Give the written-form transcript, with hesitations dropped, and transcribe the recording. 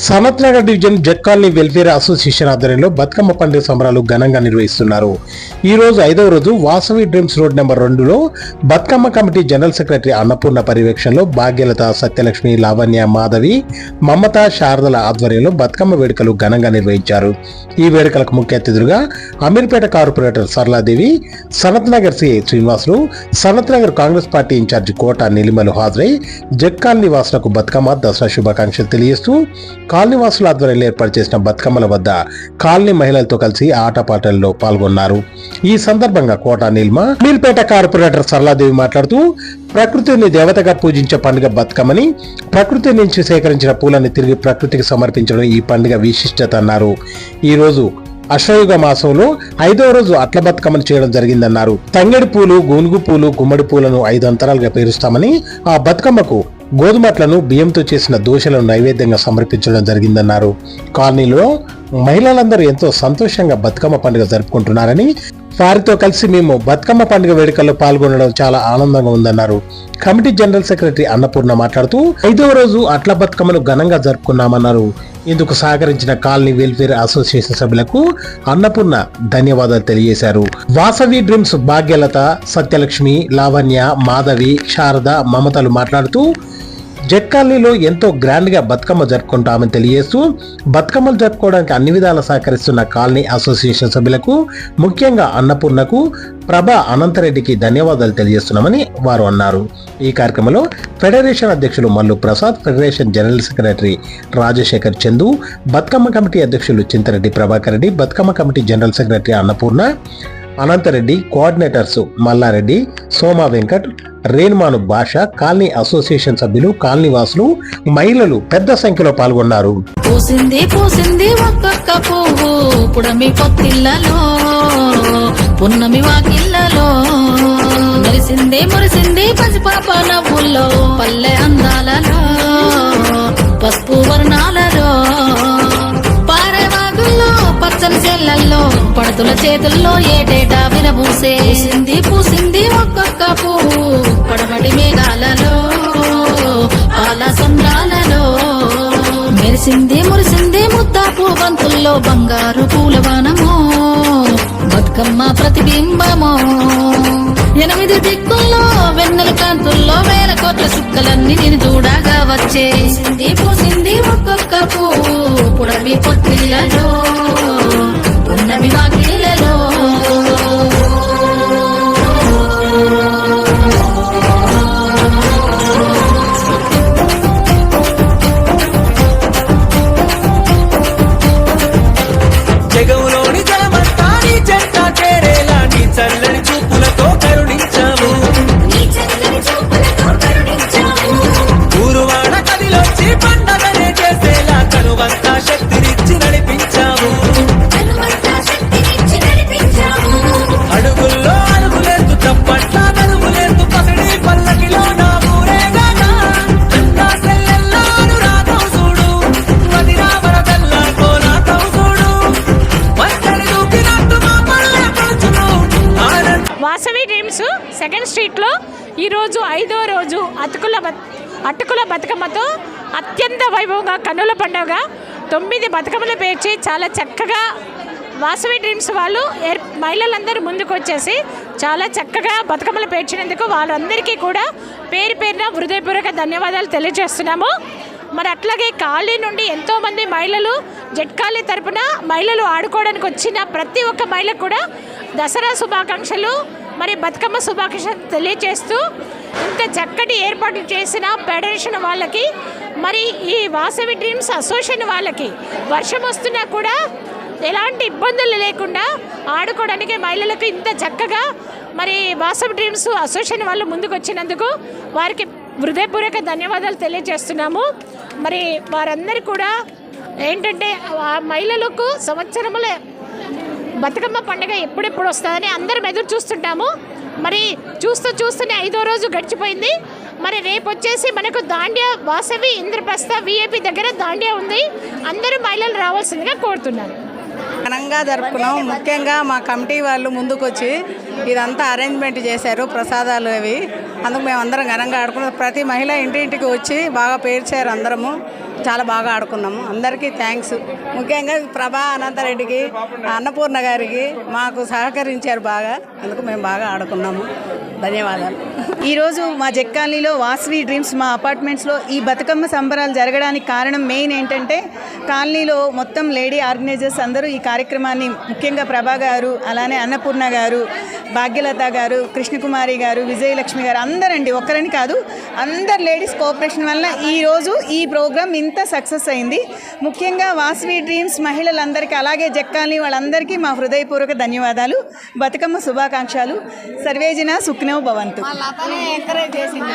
Sanath Nagar division Z colony welfare association ఆధ్వర్యంలో బతుకమ్మ పండుగ సంబరాలు ఘనంగా నిర్వహిస్తున్నారు. ఈ రోజు 5వ రోజు వాసవి డ్రీమ్స్ రోడ్ నెంబర్ 2లో Bathukamma committee general secretary Annapurna పర్యవేక్షణలో భాగ్యలత, సత్యలక్ష్మి, లావణ్య, మాధవి, మమత, శారదల ఆధ్వర్యంలో బతుకమ్మ వేడుకలు ఘనంగా నిర్వహించారు. ఈ వేడుకలకు ముఖ్య అతిథులుగా Ameerpet corporator Saraladevi, Sanath Nagar CI Srinivasulu, Sanath Nagar Congress party in-charge Kota నీలిమలు హాజరై జెడ్ కాలనీ వాసులకు బతుకమ్మ దసరా శుభాకాంక్షలు తెలియజేస్తూ కాలనీ వాసుల ఆధ్వర్యంలో ఏర్పాటు చేసిన బతుకమ్మల వద్ద కాలనీ మహిళలతో కలిసి ఆటపాటల్లో పాల్గొన్నారు. ఈ సందర్భంగా కోట నీలిమ, అమీర్పేట కార్పొరేటర్ సరళాదేవి మాట్లాడుతూ ప్రకృతిని దేవతగా పూజించే పండుగ బతుకమ్మని, ప్రకృతి నుంచి సేకరించిన పూలని తిరిగి ప్రకృతికి సమర్పించడం ఈ పండుగ విశిష్టత అన్నారు. ఈ రోజు అశ్వయుగ మాసంలో 5వ రోజు అట్ల బతుకమ్మను చేయడం జరిగిందన్నారు. తంగేడు పూలు, గూనుగు పూలు, గుమ్మడి పూలను 5 అంతరాలుగా పేరుస్తామని, ఆ బతుకమ్మకు గోధుమట్లను, బియ్యంతో చేసిన దోశలను నైవేద్యంగా సమర్పించడం జరిగిందన్నారు. కాలనీలో మహిళలందరూ ఎంతో సంతోషంగా బతుకమ్మ పండుగ జరుపుకుంటున్నారని, వారితో కలిసి మేము బతుకమ్మ పండుగ వేడుకల్లో పాల్గొనడం చాలా ఆనందంగా ఉందన్నారు. కమిటీ జనరల్ సెక్రటరీ అన్నపూర్ణ మాట్లాడుతూ 5వ రోజు అట్ల బతుకమ్మను ఘనంగా జరుపుకున్నామన్నారు. ఇందుకు సహకరించిన కాలనీ వెల్ఫేర్ అసోసియేషన్ సభ్యులకు అన్నపూర్ణ ధన్యవాదాలు తెలియజేశారు. వాసవి డ్రీమ్స్ భాగ్యలత, సత్యలక్ష్మి, లావణ్య, మాధవి, శారద, మమతలు మాట్లాడుతూ జెడ్ కాలనీలో ఎంతో గ్రాండ్ గా బతుకమ్మ జరుపుకుంటామని తెలియజేస్తూ బతుకమ్మలు జరుపుకోవడానికి అన్ని విధాలా సహకరిస్తున్న కాలనీ అసోసియేషన్ సభ్యులకు, ముఖ్యంగా అన్నపూర్ణకు, ప్రభా అనంతరెడ్డికి ధన్యవాదాలు తెలియజేస్తున్నామని వారు అన్నారు. ఈ కార్యక్రమంలో ఫెడరేషన్ అధ్యక్షులు Mallu Prasad, federation general secretary Rajasekhar Chandu, Bathukamma committee అధ్యక్షులు Chintareddy Prabhakar Reddy, Bathukamma committee general secretary Annapurna, Anantareddy, coordinators Mallareddy, Soma Venkat, Renumanu Basha, colony association సభ్యులు, కాలనీ వాసులు, మహిళలు పెద్ద సంఖ్యలో పాల్గొన్నారు. పూసింది పూసింది ఒక్కొక్క పువ్వు పుడమి పొత్తిళ్లలో, పున్నమి వాకిళ్లలో, మురిసింది మురిసింది పసిపాప నవ్వుల్లో, పల్లె అందాలలో, పసుపు వర్ణాలలో, పారేవాగుల్లో, పచ్చని చెల్లల్లో, పడతుల చేతుల్లో ఏటేటా విరబూసే. పూసింది పూసింది ఒక్కొక్క పువ్వు పడమటి మేఘాలలో, పాల సంద్రాలలో, మెరిసింది మురిసింది ముత్తాపు బంతుల్లో, బంగారు పూలవానమో, బతుకమ్మ ప్రతిబింబమో, 8 దిక్కుల్లో వెన్నెల కాంతుల్లో వేల కోట్ల సుక్కలన్నీ నేను చూడగా వచ్చే. పూసింది పూసింది ఒక్కొక్క పువ్వు పుడమి పొత్తిళ్లలో, పున్నమి వాకిళ్లలో. జగములోని జలమంతా నీ చెంత చేరేలా నీ చల్లని చూపులతో కరుణించాము. ఊరువాడ కదిలొచ్చి పండగనే చేసేలా కనువంతా శక్తినిచ్చి నడిపించాము. అడుగుల్లో అడుగులేస్తూ తప్పట్ల నడుములేస్తూ పసిడి పల్లకిలో నా ఊరేగానా, అంతా సెల్లెల్లా అనురాగం చూడు, మదిరా వరదల్లా కోలాటం చూడు, వంటని దూకినట్టు మా పల్లె పడుచును. వాసవి డ్రీమ్స్ 2nd స్ట్రీట్లో ఈరోజు 5వ రోజు అటుకుల బతుకమ్మతో అత్యంత వైభవంగా కన్నుల పండుగ 9 బతుకమ్మలు పేర్చి చాలా చక్కగా వాసవి డ్రీమ్స్ వాళ్ళు మహిళలందరూ ముందుకు వచ్చేసి చాలా చక్కగా బతుకమ్మలు పేర్చినందుకు వాళ్ళందరికీ కూడా పేరు పేరున హృదయపూర్వక ధన్యవాదాలు తెలియజేస్తున్నాము. మరి అట్లాగే కాలనీ నుండి ఎంతోమంది మహిళలు జెడ్ కాలనీ తరపున మహిళలు ఆడుకోవడానికి వచ్చిన ప్రతి ఒక్క మహిళకు కూడా దసరా శుభాకాంక్షలు, మరి బతుకమ్మ శుభాకాంక్షలు తెలియజేస్తూ ఇంత చక్కటి ఏర్పాట్లు చేసిన ఫెడరేషన్ వాళ్ళకి, మరి ఈ వాసవి డ్రీమ్స్ అసోసియేషన్ వాళ్ళకి వర్షం వస్తున్నా కూడా ఎలాంటి ఇబ్బందులు లేకుండా ఆడుకోవడానికి మహిళలకు ఇంత చక్కగా మరి వాసవి డ్రీమ్స్ అసోసియేషన్ వాళ్ళు ముందుకు వచ్చినందుకు వారికి హృదయపూర్వక ధన్యవాదాలు తెలియజేస్తున్నాము. మరి వారందరూ కూడా ఏంటంటే మహిళలకు సంవత్సరములే బతుకమ్మ పండుగ ఎప్పుడెప్పుడు వస్తుందని అందరం ఎదురు చూస్తుంటాము. మరి చూస్తూనే 5వ రోజు గడిచిపోయింది. మరి రేపు వచ్చేసి మనకు దాండియా వాసవి ఇంద్రప్రస్థ విఐపి దగ్గర దాండియా ఉంది. అందరూ మహిళలు రావాల్సిందిగా కోరుతున్నారు. ఘనంగా జరుపుకున్నాం. ముఖ్యంగా మా కమిటీ వాళ్ళు ముందుకు వచ్చి ఇదంతా అరేంజ్మెంట్ చేశారు, ప్రసాదాలు అవి. అందుకు మేము అందరం ఘనంగా ఆడుకున్నాం. ప్రతి మహిళ ఇంటింటికి వచ్చి బాగా పేర్చారు అందరము. చాలా బాగా ఆడుకున్నాము. అందరికీ థ్యాంక్స్. ముఖ్యంగా ప్రభా అనంతరెడ్డికి, అన్నపూర్ణ గారికి మాకు సహకరించారు బాగా. అందుకు మేము బాగా ఆడుకున్నాము. ధన్యవాదాలు. ఈరోజు మా జెక్కాలనీలో వాసవి డ్రీమ్స్ మా అపార్ట్మెంట్స్లో ఈ బతుకమ్మ సంబరాలు జరగడానికి కారణం మెయిన్ ఏంటంటే కాలనీలో మొత్తం లేడీ ఆర్గనైజర్స్ అందరూ ఈ కార్యక్రమాన్ని, ముఖ్యంగా ప్రభా గారు, అలానే అన్నపూర్ణ గారు, భాగ్యలత గారు, కృష్ణకుమారి గారు, విజయలక్ష్మి గారు, అందరండి, ఒక్కరని కాదు, అందరు లేడీస్ కోఆపరేషన్ వల్ల ఈరోజు ఈ ప్రోగ్రామ్ ఇంత సక్సెస్ అయింది. ముఖ్యంగా వాసవి డ్రీమ్స్ మహిళలందరికీ, అలాగే జెక్కాలనీ వాళ్ళందరికీ మా హృదయపూర్వక ధన్యవాదాలు. బతుకమ్మ శుభాకాంక్షలు. సర్వేజన సుఖ్నో భవంతు. ఎంకరేజ్ చేసింది.